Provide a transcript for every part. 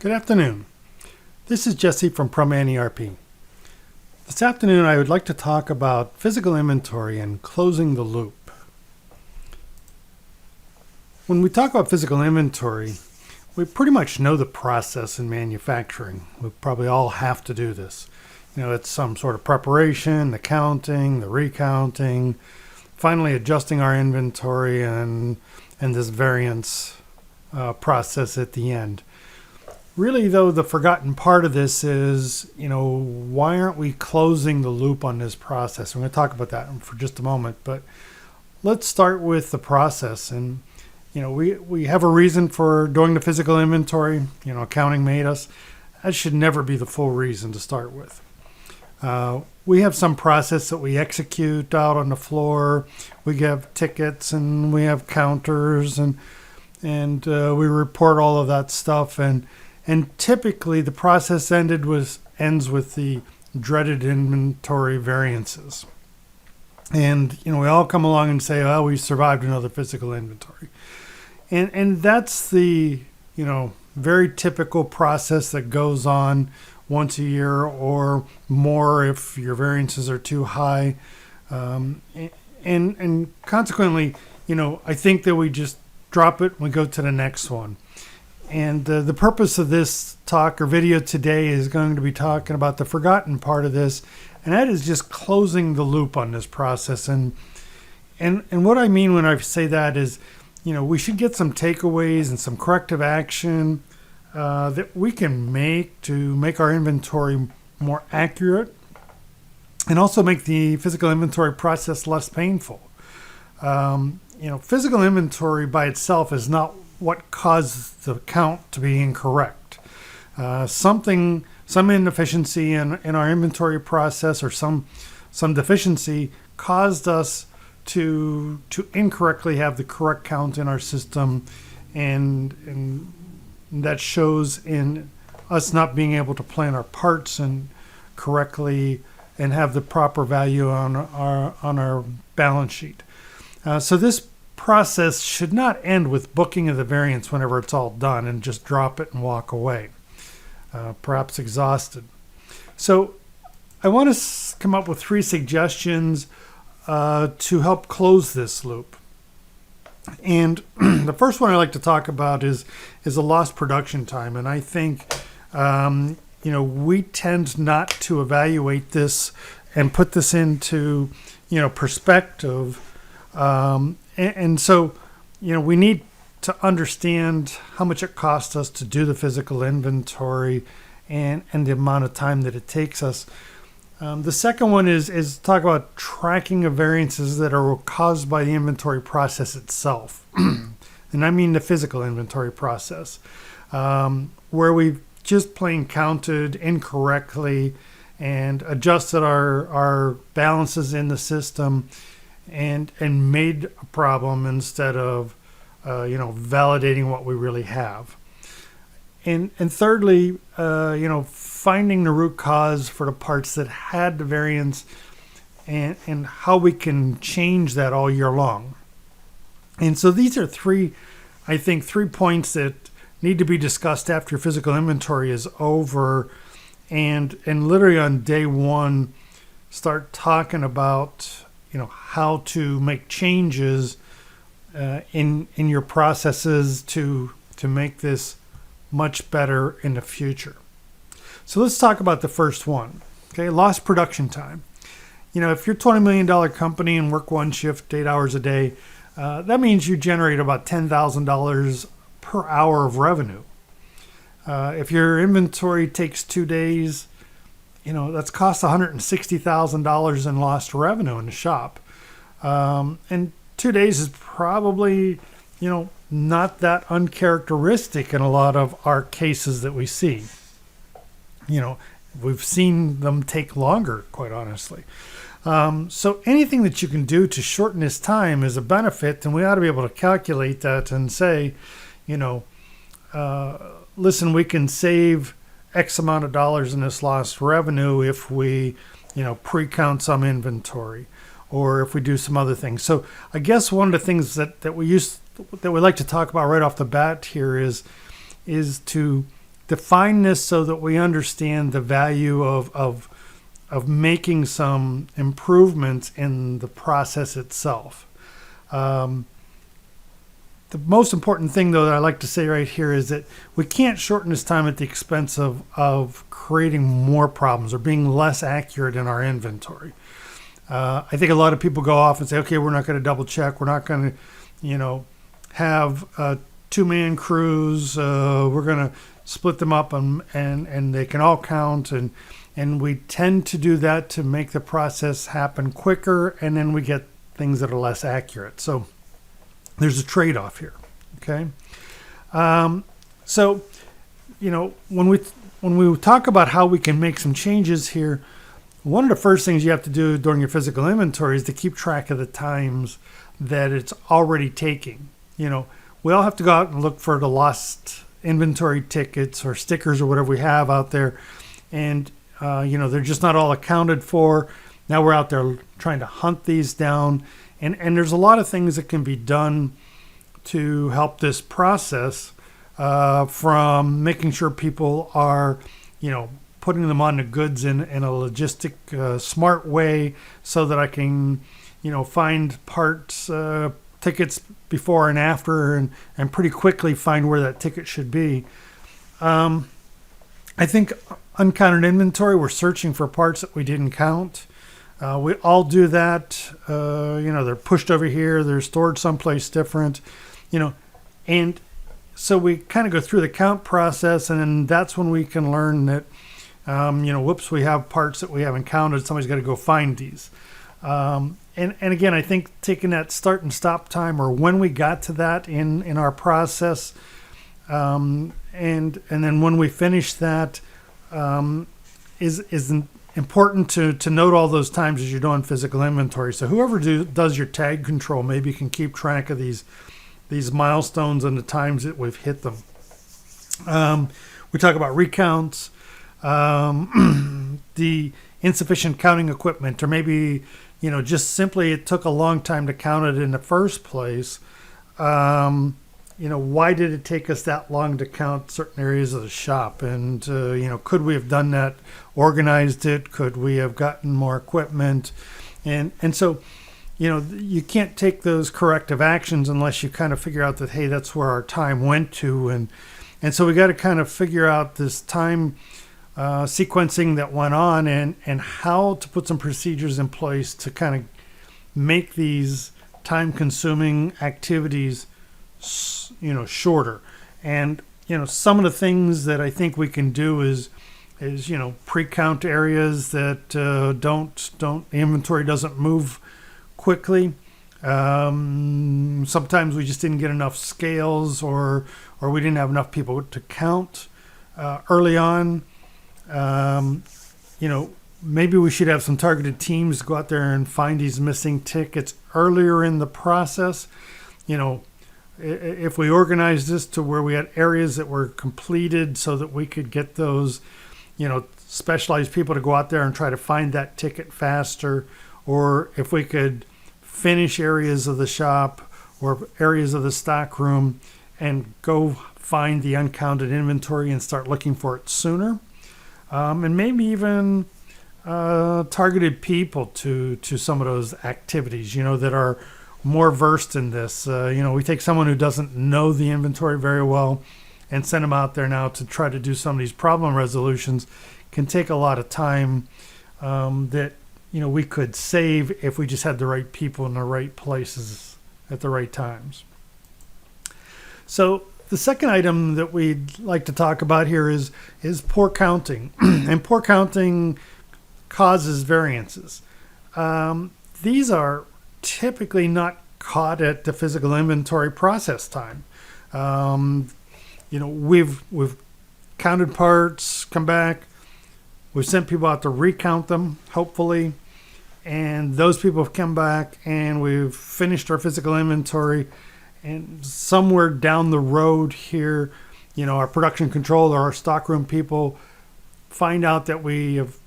Good afternoon. This is Jesse from PROMAN-erp. This afternoon I would like to talk about physical inventory and closing the loop. When we talk about physical inventory, we pretty much know the process in manufacturing. We probably all have to do this. It's some sort of preparation, the counting, the recounting, finally adjusting our inventory and this variance process at the end. Really, though, the forgotten part of this is, why aren't we closing the loop on this process? I'm going to talk about that for just a moment, but let's start with the process. And, we have a reason for doing the physical inventory. Accounting made us. That should never be the full reason to start with. We have some process that we execute out on the floor. We have tickets and we have counters and we report all of that stuff. And typically the process ends with the dreaded inventory variances. And, we all come along and say, oh, we survived another physical inventory. And that's the, very typical process that goes on once a year or more if your variances are too high. And consequently, I think that we just drop it and we go to the next one. And the purpose of this talk or video today is going to be talking about the forgotten part of this, and that is just closing the loop on this process. And what I mean when I say that is, we should get some takeaways and some corrective action that we can make to make our inventory more accurate and also make the physical inventory process less painful. Physical inventory by itself is not what caused the count to be incorrect. Some inefficiency in our inventory process or some deficiency caused us to incorrectly have the correct count in our system, and that shows in us not being able to plan our parts and correctly and have the proper value on our balance sheet. So this process should not end with booking of the variance whenever it's all done and just drop it and walk away, perhaps exhausted. So I want to come up with 3 suggestions to help close this loop. And the first one I like to talk about is the lost production time. And I think, we tend not to evaluate this and put this into, perspective. And so, we need to understand how much it costs us to do the physical inventory and the amount of time that it takes us. The second one is talk about tracking of variances that are caused by the inventory process itself. And I mean the physical inventory process, where we've just plain counted incorrectly and adjusted our balances in the system and made a problem instead of validating what we really have. And thirdly, finding the root cause for the parts that had the variance and how we can change that all year long. And so these are 3 points that need to be discussed after your physical inventory is over, and literally on day 1 start talking about how to make changes in your processes to make this much better in the future. So let's talk about the first one. Okay, lost production time. If you're a $20 million company and work 1 shift, 8 hours a day, that means you generate about $10,000 per hour of revenue. If your inventory takes 2 days, that's cost $160,000 in lost revenue in the shop. And 2 days is probably, not that uncharacteristic in a lot of our cases that we see. We've seen them take longer, quite honestly. So anything that you can do to shorten this time is a benefit, and we ought to be able to calculate that and say, listen, we can save X amount of dollars in this lost revenue if we, pre-count some inventory or if we do some other things. So I guess one of the things that we like to talk about right off the bat here is to define this so that we understand the value of making some improvements in the process itself. The most important thing, though, that I like to say right here is that we can't shorten this time at the expense of creating more problems or being less accurate in our inventory. I think a lot of people go off and say, okay, we're not going to double check. We're not going to, have two-man crews. We're going to split them up and they can all count. And we tend to do that to make the process happen quicker, and then we get things that are less accurate. So there's a trade-off here, okay? So, when we talk about how we can make some changes here, one of the first things you have to do during your physical inventory is to keep track of the times that it's already taking. We all have to go out and look for the lost inventory tickets or stickers or whatever we have out there, and they're just not all accounted for. Now we're out there trying to hunt these down, and there's a lot of things that can be done to help this process, from making sure people are, putting them on the goods in a logistic, smart way, so that I can, find parts, tickets before and after, and pretty quickly find where that ticket should be. I think uncounted inventory, we're searching for parts that we didn't count. We all do that. They're pushed over here, they're stored someplace different, and so we kind of go through the count process, and then that's when we can learn that, whoops, we have parts that we haven't counted. Somebody's got to go find these. And again, I think taking that start and stop time, or when we got to that in our process, and then when we finish that, is important to note all those times as you're doing physical inventory. So whoever does your tag control maybe can keep track of these milestones and the times that we've hit them. We talk about recounts, the insufficient counting equipment, or maybe just simply it took a long time to count it in the first place. Why did it take us that long to count certain areas of the shop? And, could we have done that, organized it? Could we have gotten more equipment? And so, you can't take those corrective actions unless you kind of figure out that, hey, that's where our time went to. And so we got to kind of figure out this time sequencing that went on, and how to put some procedures in place to kind of make these time-consuming activities shorter. And some of the things that I think we can do is pre-count areas that the inventory doesn't move quickly. Sometimes we just didn't get enough scales, or we didn't have enough people to count early on. Maybe we should have some targeted teams go out there and find these missing tickets earlier in the process. If we organized this to where we had areas that were completed so that we could get those, specialized people to go out there and try to find that ticket faster, or if we could finish areas of the shop or areas of the stock room and go find the uncounted inventory and start looking for it sooner. And maybe even targeted people to some of those activities, that are more versed in this. We take someone who doesn't know the inventory very well and send them out there now to try to do some of these problem resolutions. Can take a lot of time that we could save if we just had the right people in the right places at the right times. So the second item that we'd like to talk about here is poor counting. And poor counting causes variances. These are typically not caught at the physical inventory process time. We've counted parts, come back, we've sent people out to recount them, hopefully, and those people have come back and we've finished our physical inventory, and somewhere down the road here, our production controller, our stockroom people find out that we have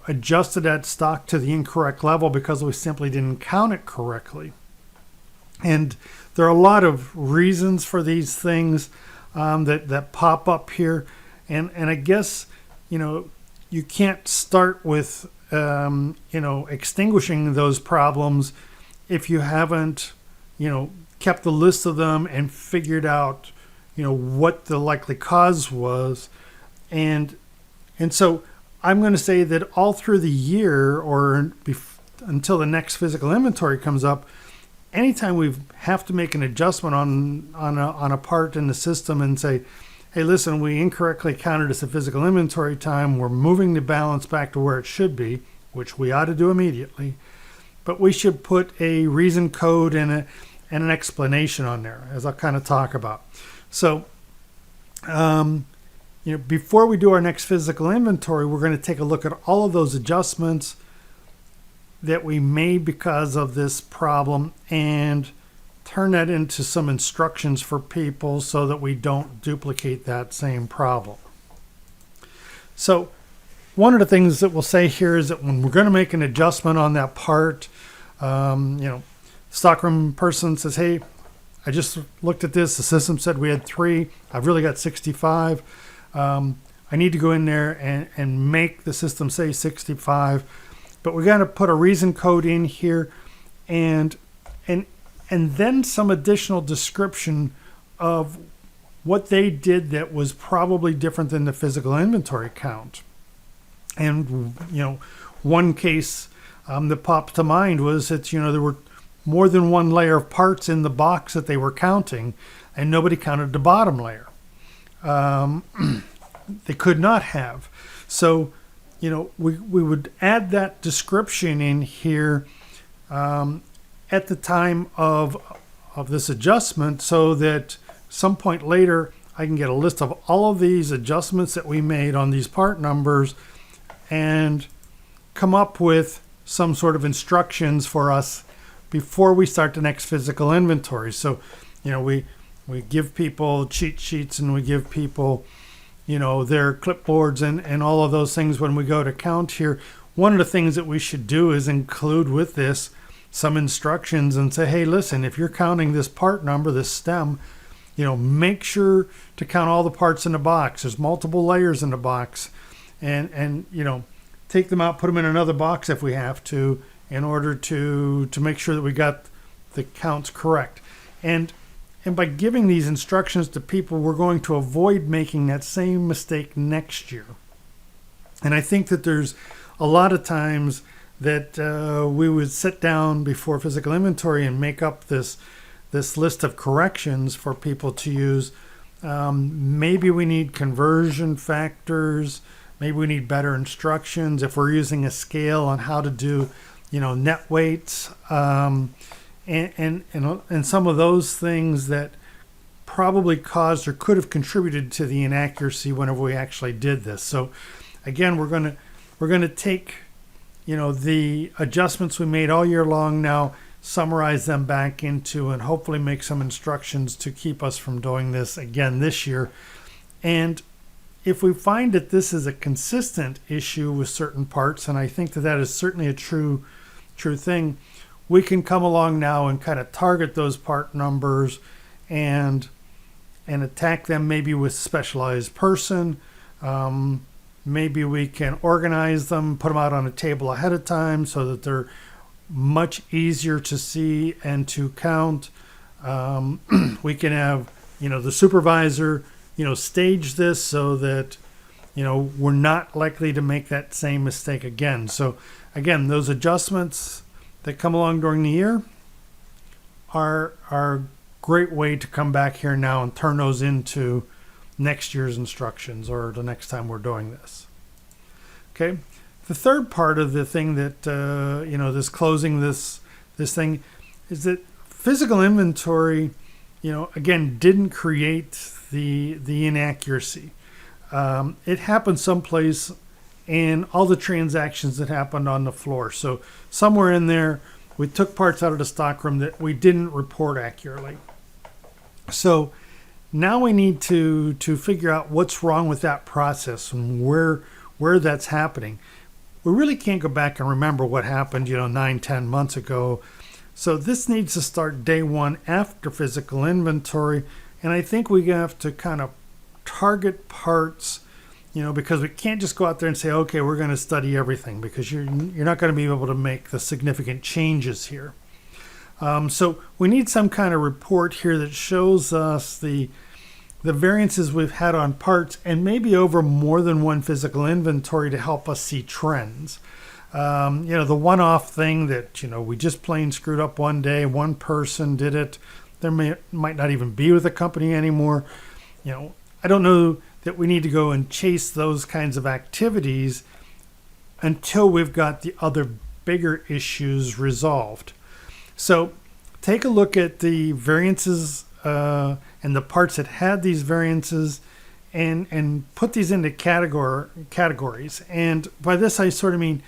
adjusted that stock to the incorrect level because we simply didn't count it correctly. And there are a lot of reasons for these things. that pop up here. And I guess, you can't start with, extinguishing those problems if you haven't, kept the list of them and figured out, what the likely cause was. And so I'm going to say that all through the year or until the next physical inventory comes up, anytime we have to make an adjustment on a part in the system and say, hey, listen, we incorrectly counted as a physical inventory time, we're moving the balance back to where it should be, which we ought to do immediately, but we should put a reason code and an explanation on there, as I'll kind of talk about. So, before we do our next physical inventory, we're going to take a look at all of those adjustments that we made because of this problem and turn that into some instructions for people so that we don't duplicate that same problem. So one of the things that we'll say here is that when we're going to make an adjustment on that part, stockroom person says, hey, I just looked at this. The system said we had 3. I've really got 65. I need to go in there and make the system say 65. But we got to put a reason code in here and then some additional description of what they did that was probably different than the physical inventory count. And, one case that popped to mind was that, there were more than one layer of parts in the box that they were counting, and nobody counted the bottom layer. They could not have. So, we would add that description in here at the time of this adjustment so that some point later I can get a list of all of these adjustments that we made on these part numbers and come up with some sort of instructions for us before we start the next physical inventory. So, we give people cheat sheets and we give people, their clipboards and all of those things when we go to count here. One of the things that we should do is include with this some instructions and say, hey, listen, if you're counting this part number, this stem, make sure to count all the parts in the box. There's multiple layers in the box and take them out, put them in another box if we have to, in order to make sure that we got the counts correct. And by giving these instructions to people, we're going to avoid making that same mistake next year. And I think that there's a lot of times that we would sit down before physical inventory and make up this list of corrections for people to use. Maybe we need conversion factors. Maybe we need better instructions if we're using a scale on how to do, net weights. And some of those things that probably caused or could have contributed to the inaccuracy whenever we actually did this. So again, we're going to take, the adjustments we made all year long now, summarize them back into and hopefully make some instructions to keep us from doing this again this year. And if we find that this is a consistent issue with certain parts, and I think that is certainly a true thing, we can come along now and kind of target those part numbers and attack them maybe with specialized person. Maybe we can organize them, put them out on a table ahead of time so that they're much easier to see and to count. We can have, the supervisor, stage this so that, we're not likely to make that same mistake again. So again, those adjustments that come along during the year are a great way to come back here now and turn those into next year's instructions or the next time we're doing this. Okay. The third part of the thing that, this closing this thing is that physical inventory, again, didn't create the inaccuracy. It happened someplace in all the transactions that happened on the floor. So somewhere in there, we took parts out of the stockroom that we didn't report accurately. So now we need to figure out what's wrong with that process and where that's happening. We really can't go back and remember what happened, 9-10 months ago. So this needs to start day one after physical inventory And I think we have to kind of target parts, because we can't just go out there and say, okay, we're going to study everything, because you're not going to be able to make the significant changes here. So we need some kind of report here that shows us the variances we've had on parts, and maybe over more than one physical inventory, to help us see trends. The one-off thing that, we just plain screwed up one day, one person did it, might not even be with the company anymore. I don't know that we need to go and chase those kinds of activities until we've got the other bigger issues resolved. So take a look at the variances and the parts that had these variances, and put these into categories. And by this I sort of mean,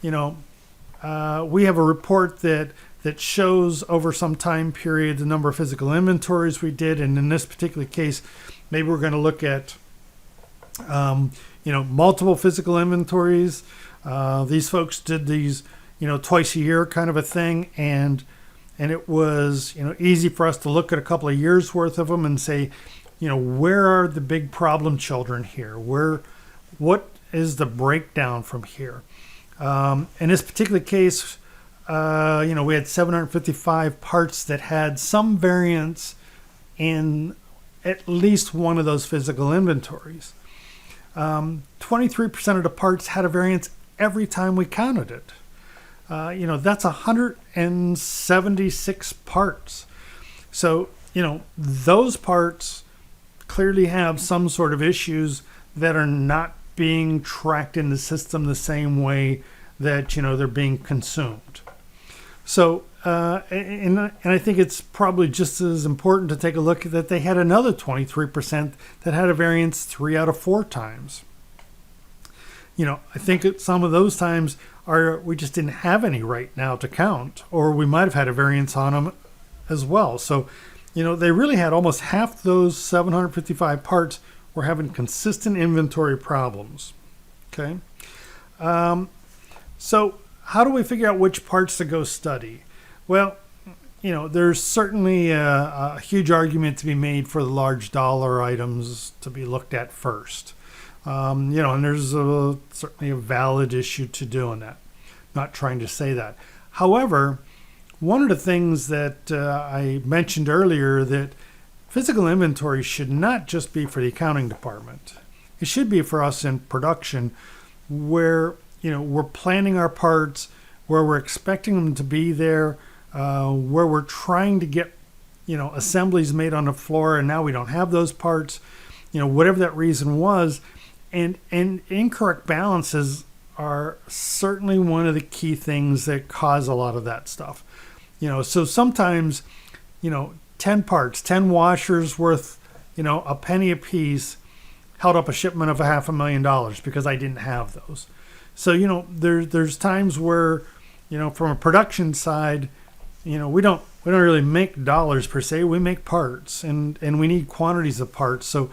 we have a report that shows over some time period the number of physical inventories we did, and in this particular case, maybe we're going to look at multiple physical inventories. These folks did these twice a year kind of a thing, and it was easy for us to look at a couple of years worth of them and say, where are the big problem children here? What is the breakdown from here? In this particular case, we had 755 parts that had some variance in at least one of those physical inventories. 23% of the parts had a variance every time we counted it. That's 176 parts. So, those parts clearly have some sort of issues that are not being tracked in the system the same way that, they're being consumed. So, and I think it's probably just as important to take a look at that they had another 23% that had a variance 3 out of 4 times. I think at some of those times we just didn't have any right now to count, or we might have had a variance on them as well. So, they really had almost half those 755 parts were having consistent inventory problems. Okay. So how do we figure out which parts to go study? Well, there's certainly a huge argument to be made for the large dollar items to be looked at first. And there's certainly a valid issue to doing that. Not trying to say that. However, one of the things that I mentioned earlier, that physical inventory should not just be for the accounting department. It should be for us in production, where we're planning our parts, where we're expecting them to be there, where we're trying to get assemblies made on the floor, and now we don't have those parts, whatever that reason was. And incorrect balances are certainly one of the key things that cause a lot of that stuff. So sometimes 10 parts, 10 washers worth a penny a piece held up a shipment of $500,000 because I didn't have those. So there's times where from a production side, we don't really make dollars per se. We make parts, and we need quantities of parts. So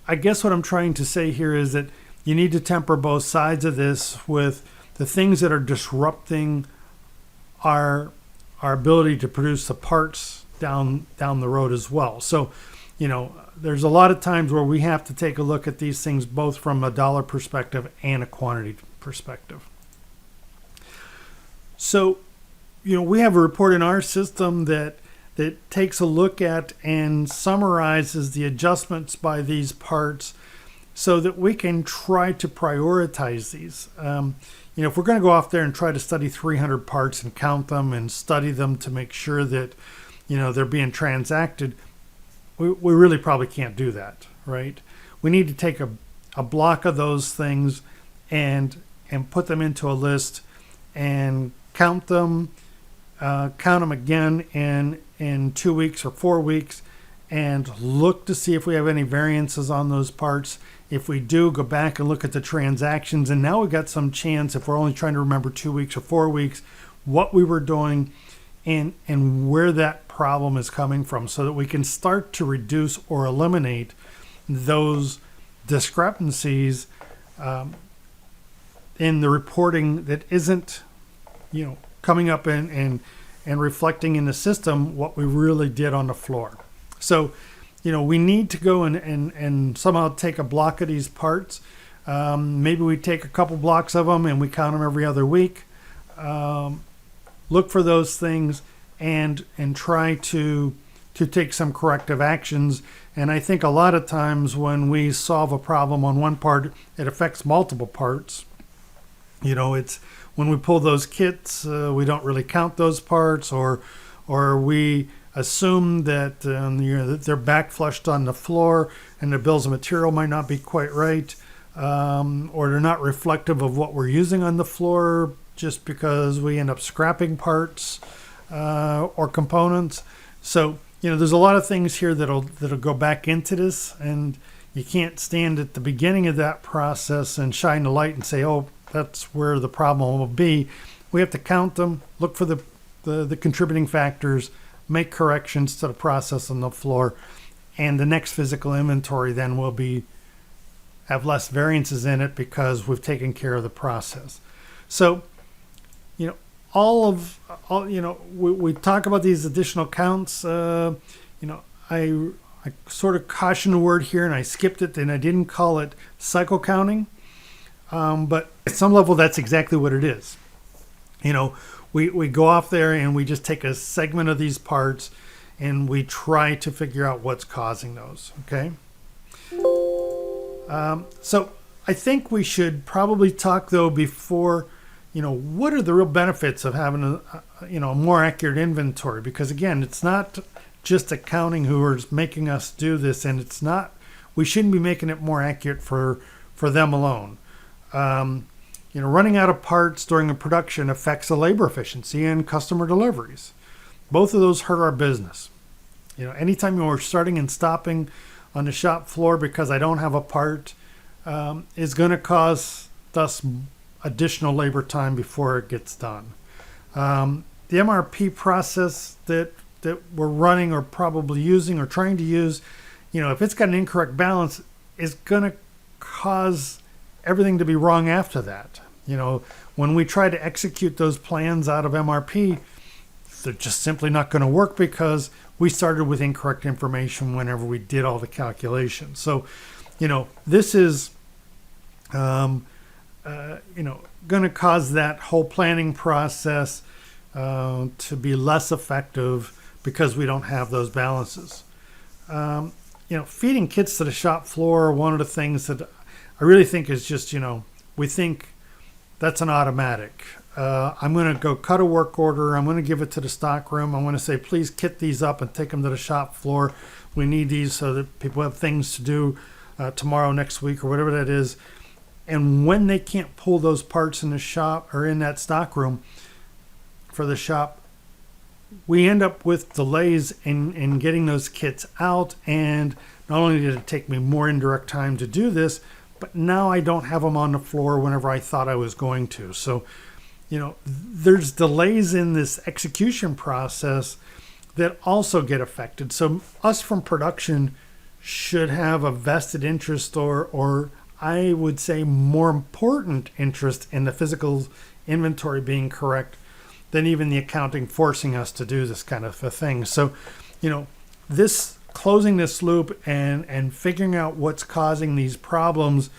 I guess what I'm trying to say here is that you need to temper both sides of this with the things that are disrupting our ability to produce the parts down the road as well. So, there's a lot of times where we have to take a look at these things both from a dollar perspective and a quantity perspective. So, we have a report in our system that takes a look at and summarizes the adjustments by these parts so that we can try to prioritize these. If we're going to go off there and try to study 300 parts and count them and study them to make sure that, they're being transacted, we really probably can't do that, right? We need to take a block of those things and put them into a list and count them again in 2 weeks or 4 weeks, and look to see if we have any variances on those parts. If we do, go back and look at the transactions, and now we've got some chance, if we're only trying to remember 2 weeks or 4 weeks, what we were doing and where that problem is coming from, so that we can start to reduce or eliminate those discrepancies in the reporting that isn't coming up and reflecting in the system what we really did on the floor. So, we need to go and somehow take a block of these parts. Maybe we take a couple blocks of them and we count them every other week. Look for those things and try to take some corrective actions. And I think a lot of times when we solve a problem on one part, it affects multiple parts. It's when we pull those kits, we don't really count those parts, or we assume that that they're back flushed on the floor and the bills of material might not be quite right, or they're not reflective of what we're using on the floor, just because we end up scrapping parts or components. So there's a lot of things here that'll go back into this, and you can't stand at the beginning of that process and shine the light and say, oh, that's where the problem will be. We have to count them, look for the contributing factors, make corrections to the process on the floor, and the next physical inventory then will have less variances in it because we've taken care of the process. So, we talk about these additional counts. I sort of caution the word here, and I skipped it, and I didn't call it cycle counting. But at some level, that's exactly what it is. We go off there and we just take a segment of these parts and we try to figure out what's causing those. Okay. So I think we should probably talk though before, what are the real benefits of having a more accurate inventory? Because again, it's not just accounting who is making us do this, and we shouldn't be making it more accurate for them alone. Running out of parts during a production affects the labor efficiency and customer deliveries. Both of those hurt our business. Anytime we're starting and stopping on the shop floor because I don't have a part, is going to cause us additional labor time before it gets done. The MRP process that we're running or probably using or trying to use, if it's got an incorrect balance, is going to cause everything to be wrong after that. When we try to execute those plans out of MRP, they're just simply not going to work because we started with incorrect information whenever we did all the calculations. So, this is, going to cause that whole planning process to be less effective because we don't have those balances. Feeding kits to the shop floor, one of the things that I really think is just, we think that's an automatic. I'm going to go cut a work order. I'm going to give it to the stock room. I'm going to say, please kit these up and take them to the shop floor. We need these so that people have things to do tomorrow, next week, or whatever that is. And when they can't pull those parts in the shop or in that stock room for the shop, we end up with delays in getting those kits out. And not only did it take me more indirect time to do this, but now I don't have them on the floor whenever I thought I was going to. So, there's delays in this execution process that also get affected. So us from production should have a vested interest or I would say more important interest in the physical inventory being correct than even the accounting forcing us to do this kind of a thing. So, this closing this loop and figuring out what's causing these problems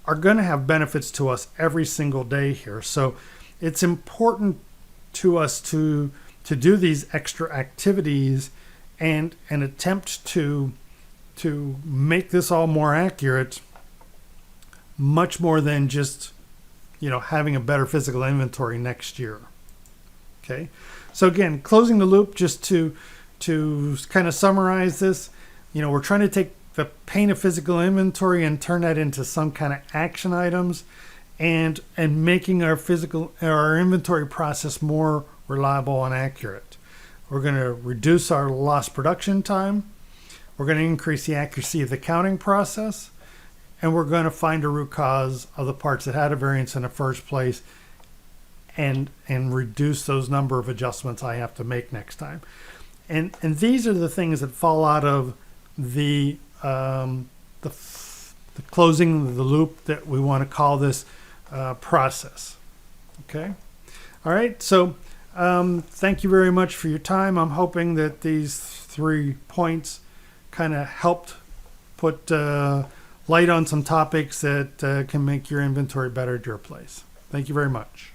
are going to have benefits to us every single day here. So it's important to us to do these extra activities and attempt to make this all more accurate, much more than just having a better physical inventory next year. Okay, so again, closing the loop, just to kind of summarize this, we're trying to take the pain of physical inventory and turn that into some kind of action items, and making our inventory process more reliable and accurate. We're going to reduce our lost production time. We're going to increase the accuracy of the counting process, and we're going to find a root cause of the parts that had a variance in the first place, and reduce those number of adjustments I have to make next time. And these are the things that fall out of the closing the loop that we want to call this process. Okay. All right. So thank you very much for your time. I'm hoping that these 3 points kind of helped put light on some topics that can make your inventory better at your place. Thank you very much.